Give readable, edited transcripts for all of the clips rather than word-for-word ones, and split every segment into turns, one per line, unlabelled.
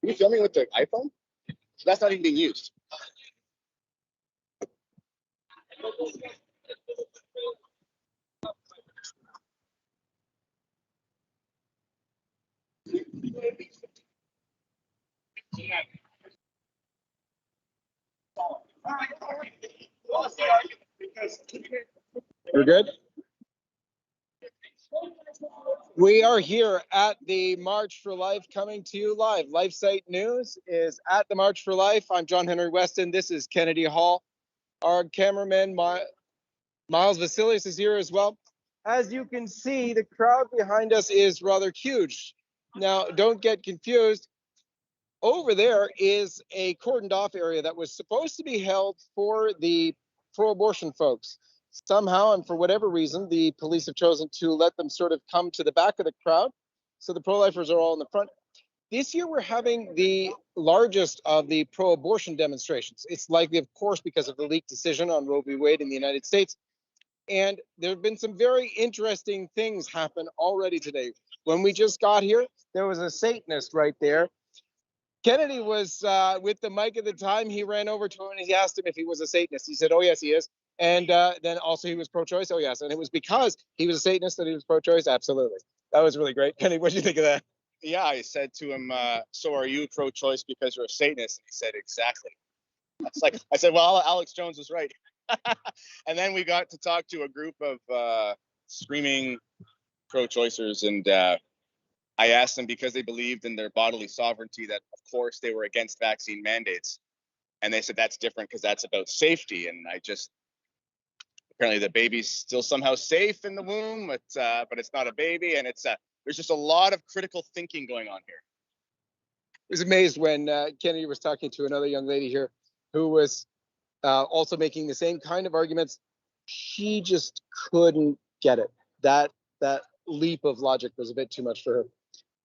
you filming with the iPhone? So that's not even being used. We're good? We are here at the March for Life, coming to you live. LifeSiteNews is at the March for Life. I'm John Henry Weston. This is Kennedy Hall. Our cameraman, Miles Vasilius, is here as well. As you can see, the crowd behind us is rather huge. Now, don't get confused. Over there is a cordoned off area that was supposed to be held for the pro-abortion folks. Somehow, and for whatever reason, the police have chosen to let them sort of come to the back of the crowd. So the pro-lifers are all in the front. This year, we're having the largest of the pro-abortion demonstrations. It's likely, of course, because of the leaked decision on Roe v. Wade in the United States. And there have been some very interesting things happen already today. When we just got here, there was a Satanist right there. Kennedy was with the mic at the time. He ran over to him and he asked him if he was a Satanist. He said, "Oh, yes, he is." And then also he was pro-choice. Oh, yes. And it was because he was a Satanist that he was pro-choice. Absolutely. That was really great. Kenny, what did you think of that? Yeah, I said to him, so are you pro-choice because you're a Satanist? And he said, exactly. I said, well, Alex Jones was right. And then we got to talk to a group of screaming pro-choicers. And I asked them, because they believed in their bodily sovereignty, that, of course, they were against vaccine mandates. And they said, that's different because that's about safety. And apparently the baby's still somehow safe in the womb, but it's not a baby. And there's just a lot of critical thinking going on here. I was amazed when Kennedy was talking to another young lady here who was also making the same kind of arguments. She just couldn't get it. That leap of logic was a bit too much for her.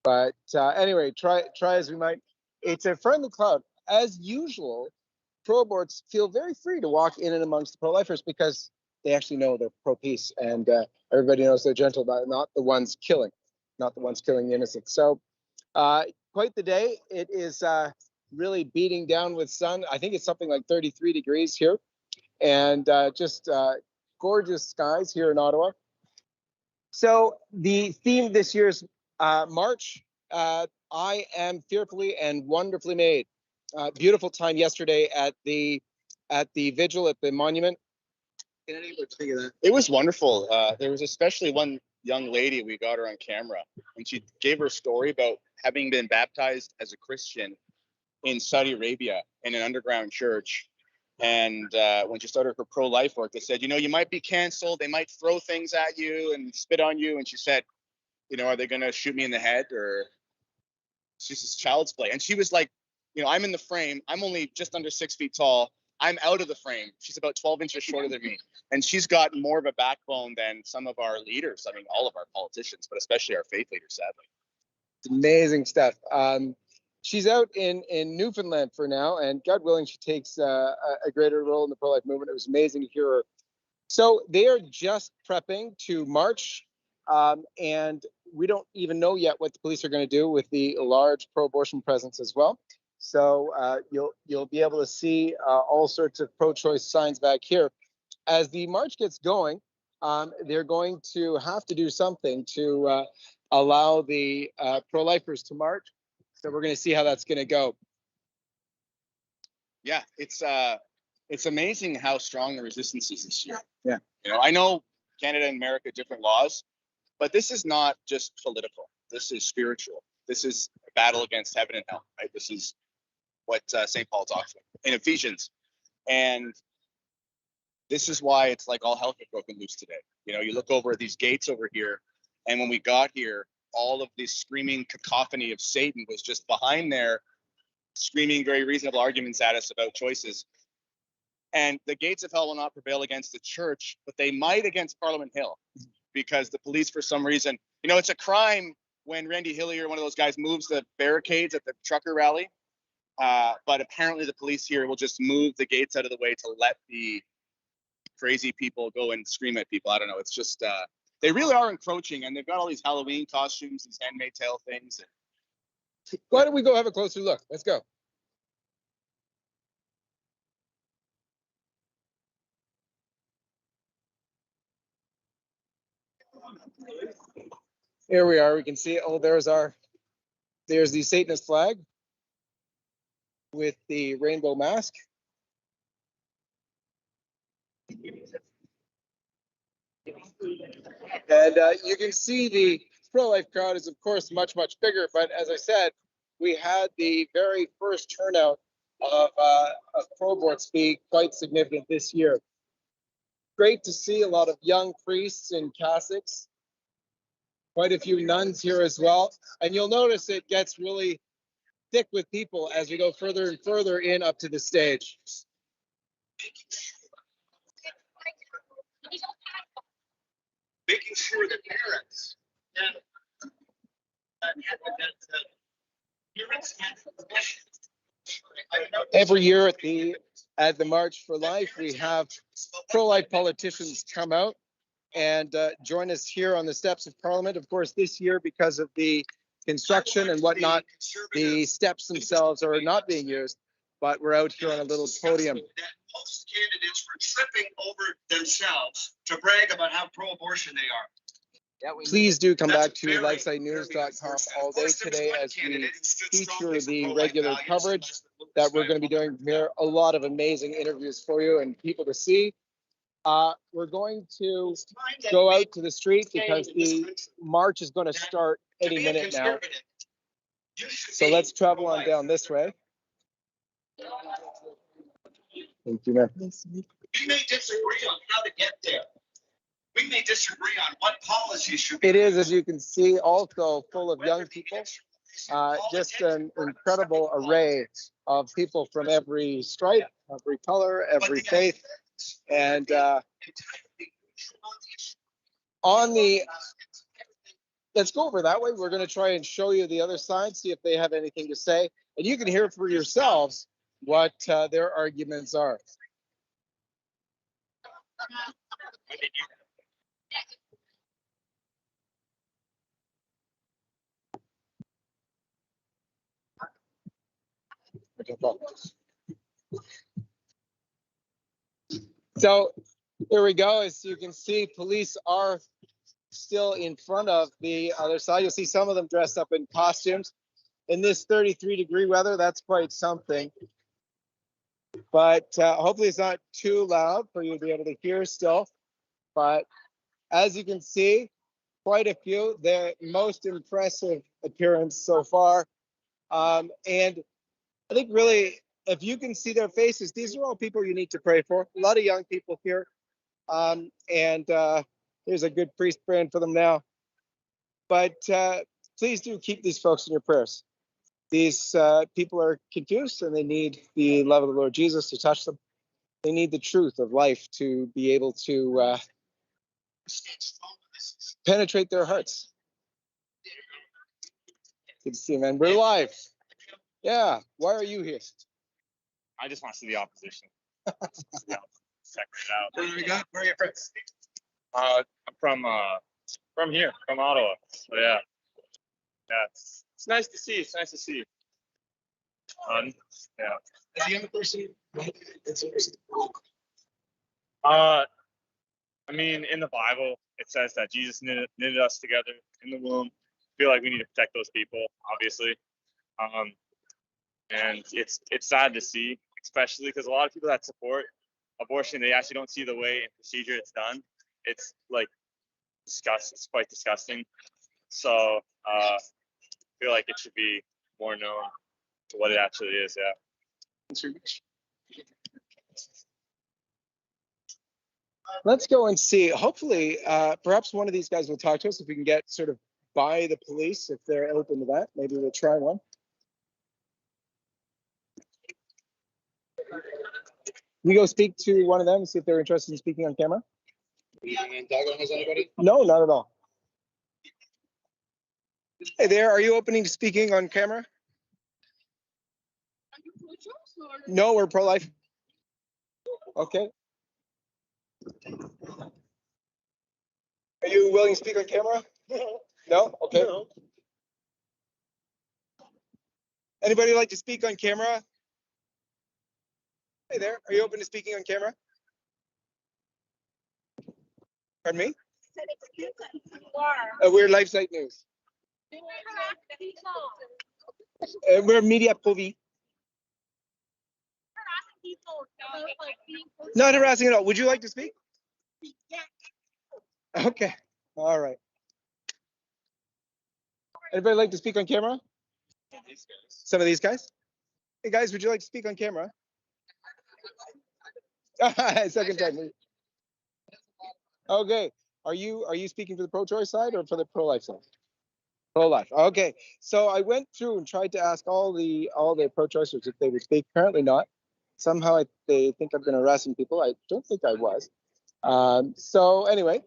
But anyway, try as we might. It's a friendly crowd. As usual, pro-aborts feel very free to walk in and amongst the pro-lifers because they actually know they're pro-peace, and everybody knows they're gentle, not the ones killing the innocent. So quite the day. It is really beating down with sun. I think it's something like 33 degrees here, and just gorgeous skies here in Ottawa. So the theme this year's March, I am fearfully and wonderfully made. Beautiful time yesterday at the vigil at the monument. It was wonderful. There was especially one young lady, we got her on camera, and she gave her story about having been baptized as a Christian in Saudi Arabia in an underground church. And when she started her pro-life work, they said, you might be canceled. They might throw things at you and spit on you. And she said, are they going to shoot me in the head? Or she's just child's play. And she was like, I'm in the frame. I'm only just under 6 feet tall. I'm out of the frame. She's about 12 inches shorter than me. And she's got more of a backbone than some of our leaders. I mean, all of our politicians, but especially our faith leaders, sadly. It's amazing stuff. She's out in Newfoundland for now, and God willing, she takes a greater role in the pro-life movement. It was amazing to hear her. So they are just prepping to march, and we don't even know yet what the police are going to do with the large pro-abortion presence as well. So you'll be able to see all sorts of pro-choice signs back here. As the march gets going, they're going to have to do something to allow the pro-lifers to march. So we're going to see how that's going to go. Yeah, it's amazing how strong the resistance is this year. Yeah. I know Canada and America, different laws, but this is not just political. This is spiritual. This is a battle against heaven and hell, right? This is what St. Paul talks about in Ephesians. And this is why it's like all hell has broken loose today. You look over at these gates over here, and when we got here, all of this screaming cacophony of Satan was just behind there, screaming very reasonable arguments at us about choices. And the gates of hell will not prevail against the church, but they might against Parliament Hill, because the police, for some reason, it's a crime when Randy Hillier, one of those guys, moves the barricades at the trucker rally. But apparently the police here will just move the gates out of the way to let the crazy people go and scream at people. I don't know. It's just, they really are encroaching, and they've got all these Halloween costumes, these handmade tail things. Why don't we go have a closer look? Let's go. Here we are. We can see, oh, there's the Satanist flag with the rainbow mask. And you can see the pro-life crowd is, of course, much, much bigger. But as I said, we had the very first turnout of pro-aborts be quite significant this year. Great to see a lot of young priests and Catholics, quite a few nuns here as well. And you'll notice it gets really thick with people as we go further and further in up to the stage.
Making sure that parents
every year at the March for Life, we have pro-life politicians come out and join us here on the steps of Parliament. Of course, this year, because of the construction and whatnot, the steps themselves are not being used, but we're out here on a little podium.
Most candidates were tripping over themselves to brag about how pro-abortion they are.
Please do come back to LifeSiteNews.com all day today as we feature the regular coverage that we're going to be doing here. A lot of amazing interviews for you and people to see. We're going to go out to the street because the march is going to start any minute now. So let's travel on down this way. Thank you, man.
We may disagree on how to get there. We may disagree on what policies should be.
It is, as you can see, also full of young people. Just an incredible array of people from every stripe, every color, every faith. And let's go over that way. We're going to try and show you the other side, see if they have anything to say. And you can hear for yourselves what their arguments are. So here we go. As you can see, police are still in front of the other side. You'll see some of them dressed up in costumes. In this 33-degree weather, that's quite something. But hopefully it's not too loud for you to be able to hear still. But as you can see, quite a few. The most impressive appearance so far. And I think really, if you can see their faces, these are all people you need to pray for. A lot of young people here. And there's a good priest praying for them now. But please do keep these folks in your prayers. These people are confused and they need the love of the Lord Jesus to touch them. They need the truth of life to be able to penetrate their hearts. Good to see you, man. We're live. Yeah. Why are you here?
I just want to see the opposition. Yeah, check it out.
Where are your friends?
I'm from here, from Ottawa. So yeah, it's nice to see. It's nice to see. Yeah.
As a young person,
I mean, in the Bible, it says that Jesus knitted us together in the womb. I feel like we need to protect those people, obviously. And it's sad to see, especially because a lot of people that support abortion, they actually don't see the way and procedure it's done. It's like disgusting. It's quite disgusting. So I feel like it should be more known to what it actually is. Yeah.
Let's go and see. Hopefully, perhaps one of these guys will talk to us if we can get sort of by the police, if they're open to that. Maybe we'll try one. We go speak to one of them and see if they're interested in speaking on camera. No, not at all. Hey there, are you opening to speaking on camera? No, we're pro-life. Okay. Are you willing to speak on camera? No? Okay. No. Anybody like to speak on camera? Hey there, are you open to speaking on camera? Pardon me? We're LifeSite News. We're Media Povi. Not harassing at all. Would you like to speak? Okay. All right. Anybody like to speak on camera? Some of these guys? Hey guys, would you like to speak on camera? Second time. Okay. Are you speaking for the pro-choice side or for the pro-life side? Pro-life. Okay. So I went through and tried to ask all the pro-choicers if they would speak. Apparently not. Somehow they think I've been harassing people. I don't think I was. So anyway,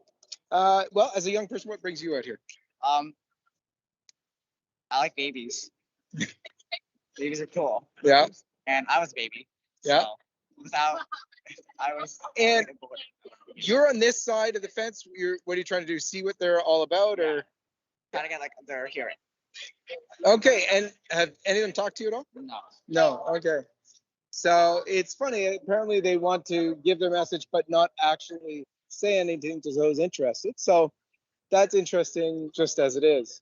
well, as a young person, what brings you out here?
I like babies. Babies are cool.
Yeah.
And I was a baby.
Yeah.
So without, I was.
And you're on this side of the fence. What are you trying to do? See what they're all about, or?
Trying to get like their hearing.
Okay. And have any of them talked to you at all?
No.
No. Okay. So it's funny. Apparently, they want to give their message, but not actually say anything to those interested. So that's interesting, just as it is.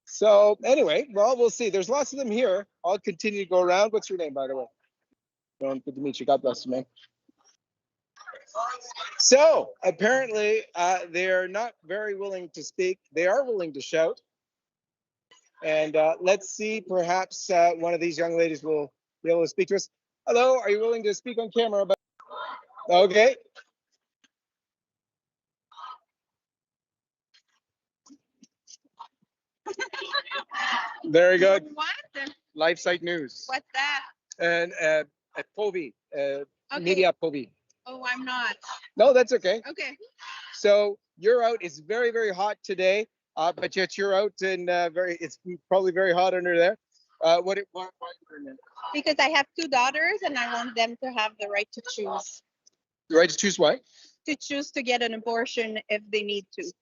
So anyway, well, we'll see. There's lots of them here. I'll continue to go around. What's your name, by the way? Good to meet you. God bless you, man. So apparently, they're not very willing to speak. They are willing to shout. And let's see, perhaps one of these young ladies will be able to speak to us. Hello, are you willing to speak on camera? Okay. Very good.
What?
LifeSite News.
What's that?
And Povi,
Okay.
Media Povi.
Oh, I'm not.
No, that's okay.
Okay.
So you're out. It's very, very hot today, but yet you're out and it's probably very hot under there. Why are you doing that?
Because I have two daughters and I want them to have the right to choose.
The right to choose what?
To choose to get an abortion if they need to.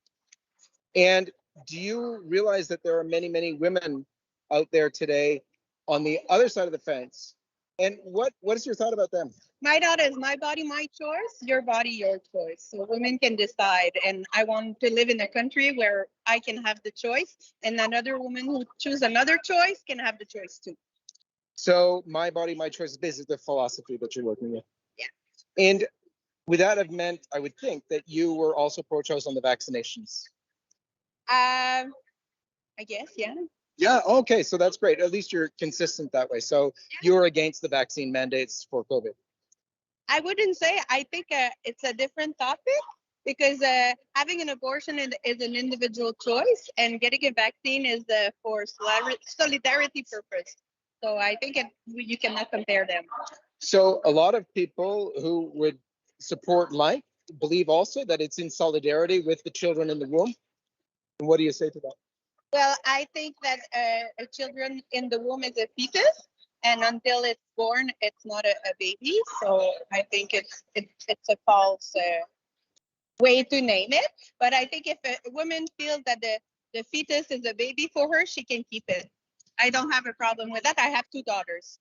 And do you realize that there are many, many women out there today on the other side of the fence? And what is your thought about them?
My daughter is my body, my choice, your body, your choice. So women can decide. And I want to live in a country where I can have the choice and another woman who choose another choice can have the choice too.
So my body, my choice is basically the philosophy that you're working with.
Yeah.
And with that, I've meant, I would think that you were also pro-choice on the vaccinations.
I guess, yeah.
Yeah, okay, so that's great. At least you're consistent that way. So you're against the vaccine mandates for COVID.
I wouldn't say. I think it's a different topic because having an abortion is an individual choice, and getting a vaccine is for solidarity purpose. So I think you cannot compare them.
So a lot of people who would support life believe also that it's in solidarity with the children in the womb. And what do you say to that?
Well, I think that a children in the womb is a fetus, and until it's born, it's not a baby. So I think it's a false way to name it. But I think if a woman feels that the fetus is a baby for her, she can keep it. I don't have a problem with that. I have two daughters.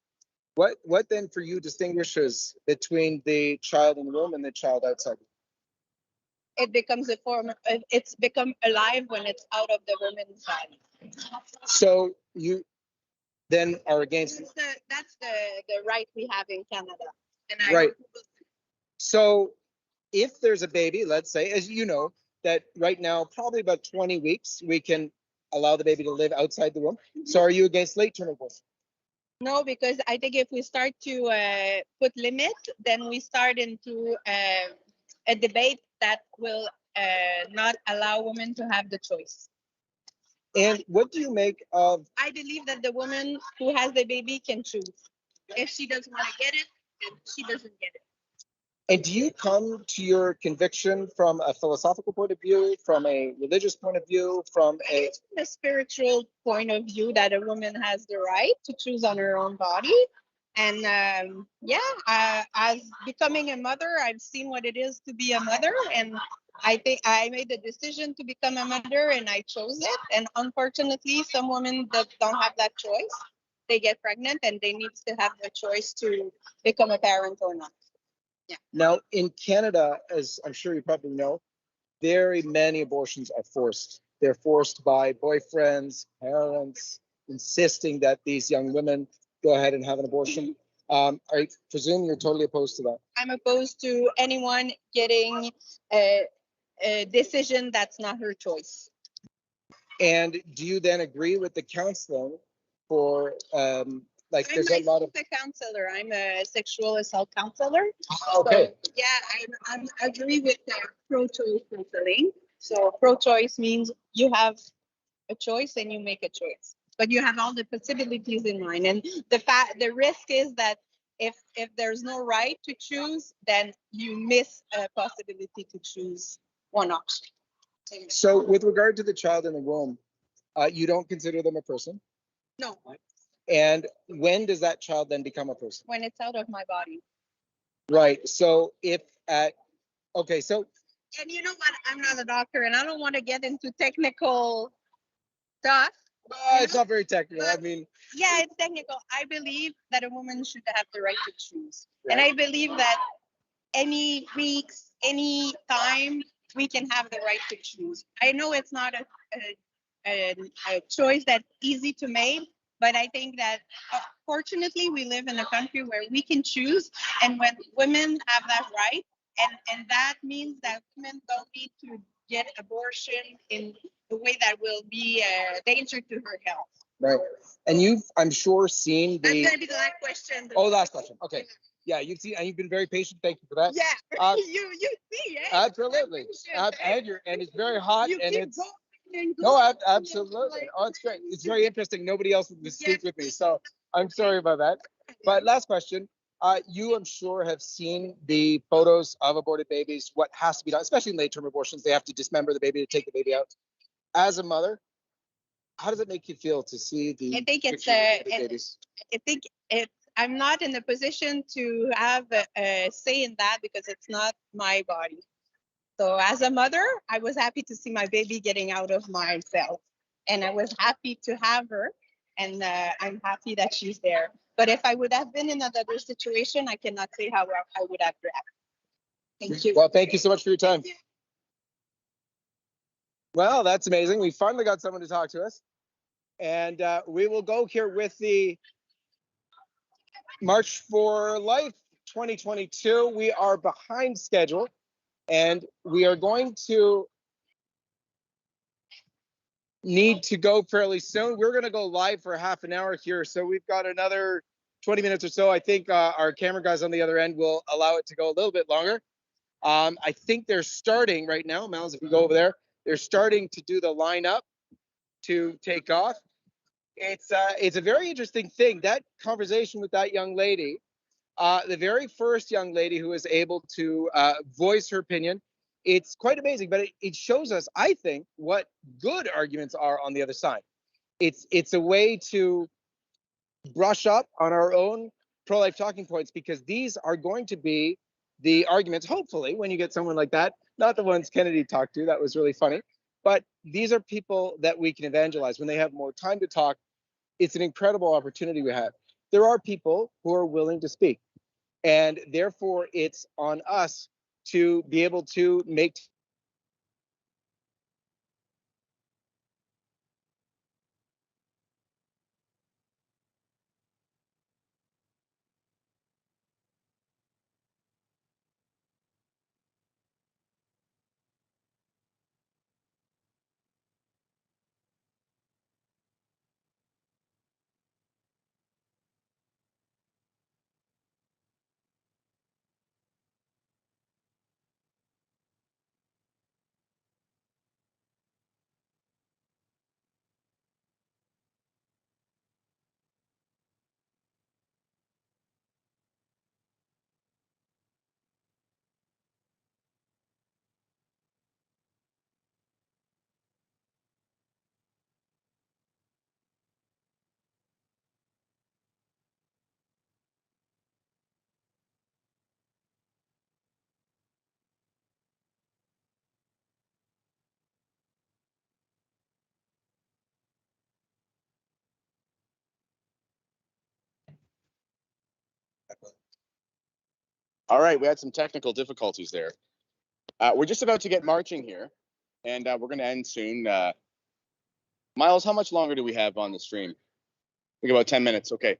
What then for you distinguishes between the child in the womb and the child outside?
It becomes a form of, it's become alive when it's out of the woman's body.
So you then are against
That's the right we have in Canada. And
right. So if there's a baby, let's say, as you know, that right now probably about 20 weeks we can allow the baby to live outside the womb. So are you against late term abortion?
No, because I think if we start to put limits, then we start into a debate that will not allow women to have the choice.
And what do you make of?
I believe that the woman who has the baby can choose. If she doesn't want to get it, then she doesn't get it.
And do you come to your conviction from a philosophical point of view, from a religious point of view, from a
spiritual point of view that a woman has the right to choose on her own body? And as becoming a mother, I've seen what it is to be a mother, and I think I made the decision to become a mother, and I chose it. And unfortunately, some women that don't have that choice. they get pregnant, and they need to have the choice to become a parent or not.
Now, in Canada, as I'm sure you probably know, very many abortions are forced. They're forced by boyfriends, parents, insisting that these young women go ahead and have an abortion. I presume you're totally opposed to that.
I'm opposed to anyone getting a decision that's not her choice.
And do you then agree with the counseling for like
I'm
there's a lot of
myself a counselor. I'm a sexual assault counselor.
okay.
So, yeah, I agree with the pro-choice counseling. So pro-choice means you have a choice and you make a choice, but you have all the possibilities in mind. And the risk is that if there's no right to choose, then you miss a possibility to choose one option.
So with regard to the child in the womb, you don't consider them a person.
No,
And when does that child then become a person?
when it's out of my body.
Right. So if at okay, so
And you know what? I'm not a doctor, and I don't want to get into technical stuff.
it's not very technical. I
But-
mean,
Yeah, it's technical. I believe that a woman should have the right to choose. And I believe that any weeks, any time, we can have the right to choose. I know it's not a choice that's easy to make, but I think that fortunately we live in a country where we can choose, and when women have that right, and that means that women don't need to get abortion in a way that will be a danger to her health.
right. And you've, I'm sure, seen
That's
the
gonna be the last question.
oh, last question. Okay. Yeah, you've seen and you've been very patient. Thank you for that.
Yeah, you see, eh?
Absolutely. And it's very hot
You
and
keep
it's
going and
no,
going.
absolutely. Oh, it's great. It's very interesting. Nobody else would speak with me, so I'm sorry about that. But last question. You, I'm sure, have seen the photos of aborted babies, what has to be done, especially in late-term abortions. They have to dismember the baby to take the baby out. As a mother, how does it make you feel to see the
I think it's
pictures of aborted babies?
I think it's I'm not in a position to have a say in that because it's not my body. So as a mother, I was happy to see my baby getting out of myself, and I was happy to have her, and I'm happy that she's there. But if I would have been in another situation, I cannot say how I would have reacted. Thank you.
Well, thank you so much for your time. Well, that's amazing. We finally got someone to talk to us. And we will go here with the March for Life 2022. We are behind schedule and we are going to need to go fairly soon. We're going to go live for half an hour here. So we've got another 20 minutes or so. I think our camera guys on the other end will allow it to go a little bit longer. I think they're starting right now. Miles, if you go over there, they're starting to do the lineup to take off. It's a very interesting thing. That conversation with that young lady, the very first young lady who was able to voice her opinion, it's quite amazing. But it shows us, I think, what good arguments are on the other side. It's a way to brush up on our own pro-life talking points because these are going to be the arguments. Hopefully, when you get someone like that, not the ones Kennedy talked to, that was really funny. But these are people that we can evangelize when they have more time to talk. It's an incredible opportunity we have. There are people who are willing to speak, and therefore it's on us to be able to make
All right, we had some technical difficulties there. We're just about to get marching here, and we're going to end soon. Miles, how much longer do we have on the stream? I think about 10 minutes. Okay.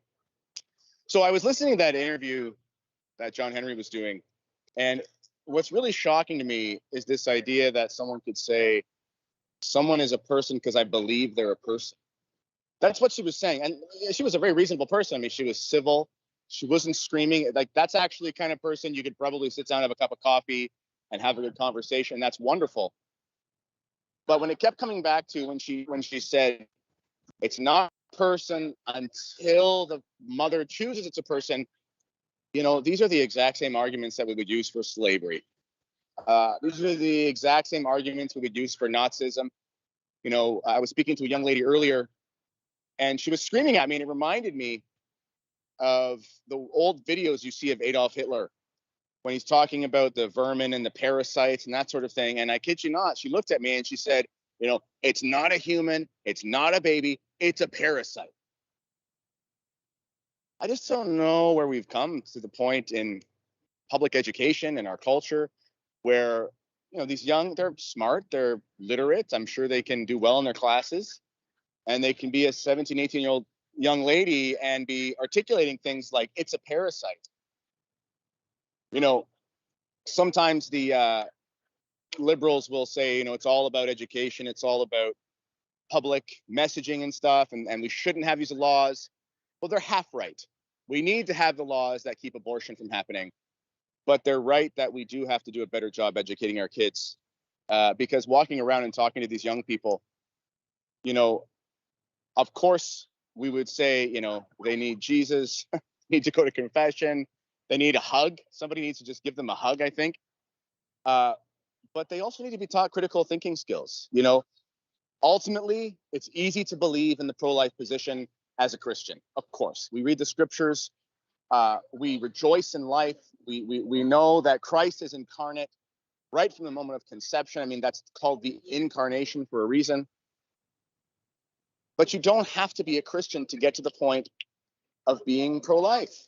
So I was listening to that interview that John Henry was doing, and what's really shocking to me is this idea that someone could say, someone is a person because I believe they're a person. That's what she was saying. And she was a very reasonable person. I mean, she was civil. She wasn't screaming. Like, that's actually the kind of person you could probably sit down, have a cup of coffee, and have a good conversation. That's wonderful. But when it kept coming back to when she said, it's not a person until the mother chooses it's a person, you know, these are the exact same arguments that we would use for slavery. These are the exact same arguments we would use for Nazism. You know, I was speaking to a young lady earlier, and she was screaming at me, and it reminded me of the old videos you see of Adolf Hitler when he's talking about the vermin and the parasites and that sort of thing. And I kid you not, she looked at me and she said, you know, it's not a human, it's not a baby, it's a parasite. I just don't know where we've come to the point in public education and our culture where, you know, these young, they're smart, they're literate, I'm sure they can do well in their classes, and they can be a 17, 18-year-old young lady and be articulating things like it's a parasite. You know, sometimes the liberals will say, you know, it's all about education, it's all about public messaging and stuff, and we shouldn't have these laws. Well, they're half right. We need to have the laws that keep abortion from happening, but they're right that we do have to do a better job educating our kids, because walking around and talking to these young people, you know, of course we would say, you know, they need Jesus, need to go to confession, they need a hug. Somebody needs to just give them a hug, I think. But they also need to be taught critical thinking skills. You know, ultimately, it's easy to believe in the pro-life position as a Christian. Of course, we read the scriptures. We rejoice in life. We know that Christ is incarnate right from the moment of conception. I mean, that's called the incarnation for a reason. But you don't have to be a Christian to get to the point of being pro-life.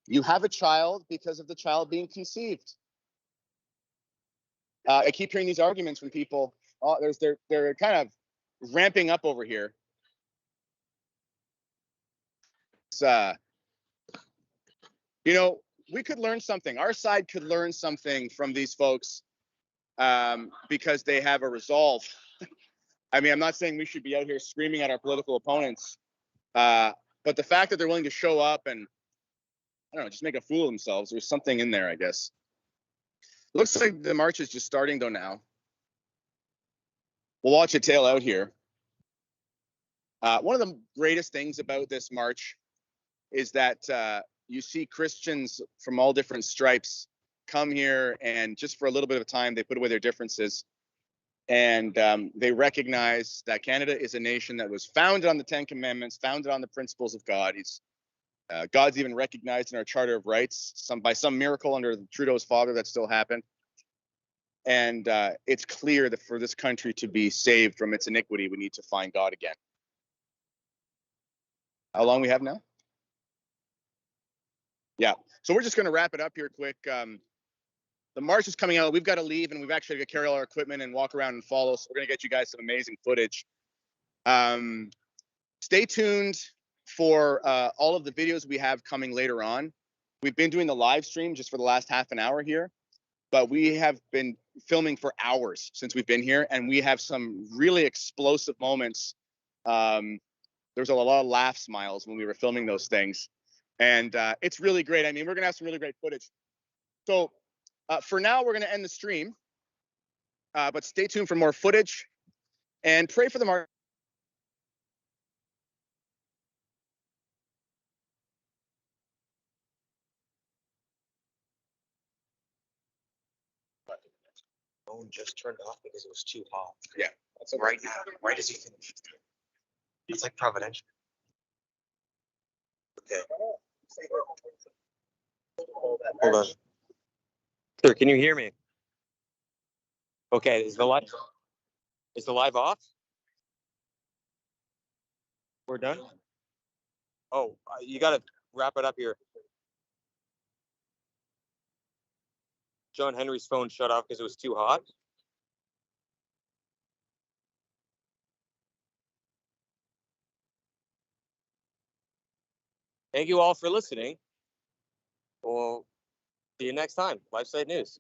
You have a child because of the child being conceived. I keep hearing these arguments from people. Oh, they're kind of ramping up over here. It's, you know, we could learn something. Our side could learn something from these folks, because they have a resolve. I mean, I'm not saying we should be out here screaming at our political opponents, but the fact that they're willing to show up and, I don't know, just make a fool of themselves, there's something in there, I guess. Looks like the march is just starting though now. We'll watch it tail out here. One of the greatest things about this march is that you see Christians from all different stripes come here, and just for a little bit of time, they put away their differences. And they recognize that Canada is a nation that was founded on the 10 Commandments, founded on the principles of God. God's even recognized in our Charter of Rights by some miracle under Trudeau's father that still happened. And it's clear that for this country to be saved from its iniquity, we need to find God again. How long we have now? Yeah. So we're just going to wrap it up here quick. The march is coming out. We've got to leave, and we've actually got to carry all our equipment and walk around and follow. So we're going to get you guys some amazing footage. Stay tuned for all of the videos we have coming later on. We've been doing the live stream just for the last half an hour here, but we have been filming for hours since we've been here, and we have some really explosive moments. There's a lot of laugh smiles when we were filming those things, and it's really great. I mean, we're going to have some really great footage. So for now, we're going to end the stream, but stay tuned for more footage and pray for the march.
Phone just turned off because it was too hot.
Yeah, that's okay.
Right now, right as he finished. It's like providential. Okay. Hold on. Sir, can you hear me? Okay, is the live off? We're done? Oh, you gotta wrap it up here. John Henry's phone shut off because it was too hot. Thank you all for listening. We'll see you next time. LifeSite News.